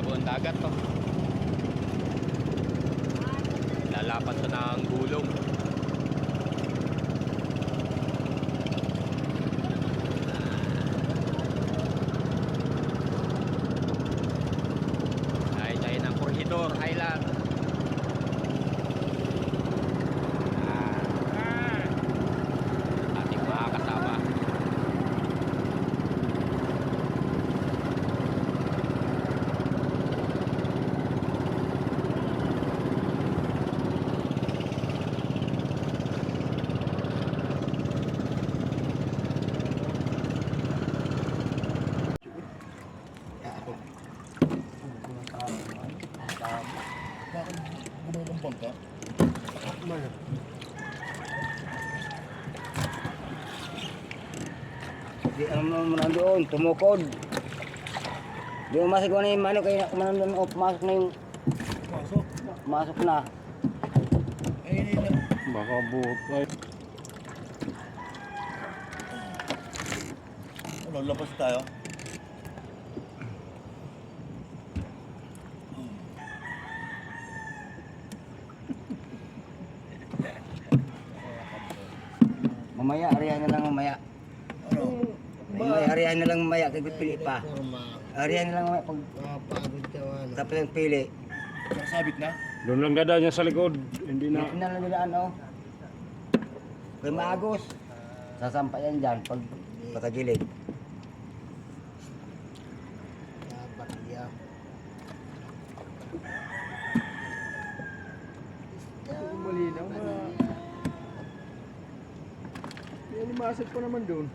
labo ng dagat to. Lalapat to ng gulong. Ay tayo ng Corregidor Island. Ating mga kasama. Di ano mo doon, tumukod. Di mo masig na yung mano kaya kumanan doon, pumasok na yung... Masok na. Baka buhok ay. Ano, labas tayo? Mamaya, arihan na lang mamaya. Ano? Mamaya, arihan na lang mamaya, kaya pili pa. Arihan na lang mamaya pag tapos yung pili. Nakasabit na? Doon lang dadaan niya sa likod. Hindi na. Dito na lang nila ano. Kaya maagos. Sasampa yan dyan pag patagilid. Malinaw na. May limasag pa naman doon.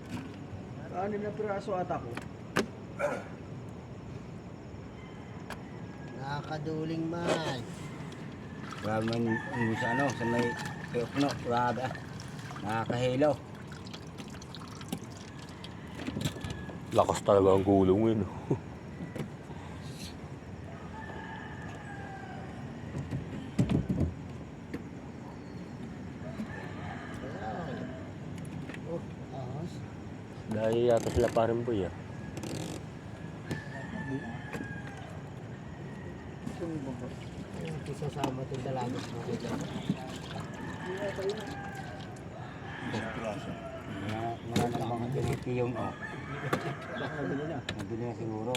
Kanin na piraso ata ko. Nakakaduling man. Grabe man yung sa ano, sa may puno, grabe ah. Nakakahilo. Lakas talaga ang gulong yun. Oh, ahos. Dahil yata sila parang boy ah. Isasama itong dalagat mo ko dyan. Piraso. Mga namang piniti yung oh. Nabili na siguro.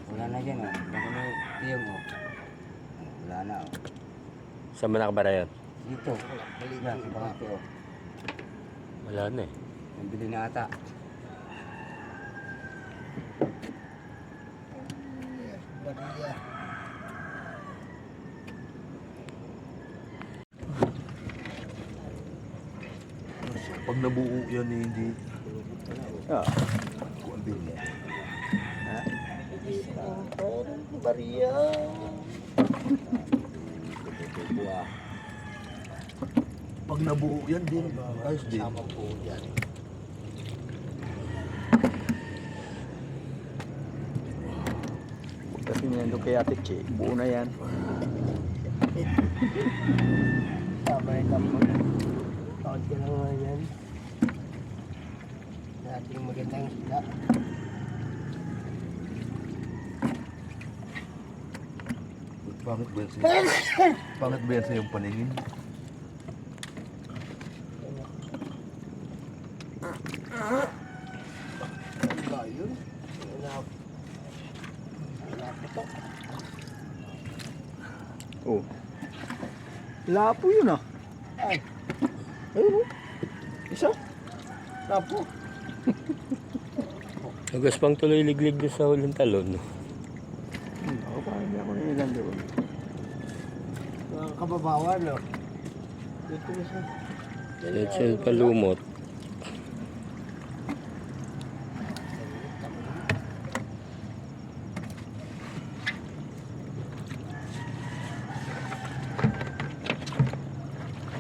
Wala na dyan oh. Nabili yung oh. Wala na oh. Saan mo nakabara yan? Dito. Yan, sa bangati oh. Wala na eh. Nabili na ata. Bariya. Pag nabuo yan eh, hindi. Ah. Kuwan din niya. Bariya. Pag nabuo yan din. Ayos din. Sama po dyan. Kasi niyan doon kay Ate Che. Buo na yan. Tama yung tampo. Takot ka lang nga yan. Nating magandang sila. Pangit ba yan siya? Pangit ba yan sa iyong paningin? Ano ba yun? Wala po to. Oh. Lapo yun ah. Ay, Ayun oh. Isa. napo. Nagas pang tuloy liglig doon sa huling talon. Ako parang hindi ako nailan doon. Mga kababawan, no? Dito na siya. Let's palumot.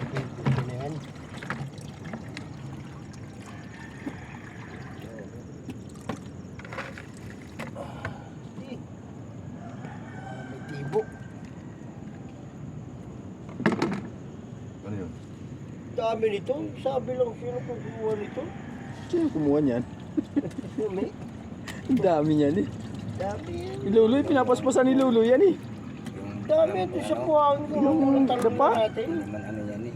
Dito na yan. May tibo. Ano yun? Dami nito. Sabi lang sino kung kumuha nito. Sino kumuha niyan? May Ang dami niyan eh. dami yan. Ni Luloy, pinapaspasan ni Luloy yan eh. Yung Dami ito sa kuwang ko. Yung Yung dapa? natin. naman ano yan eh.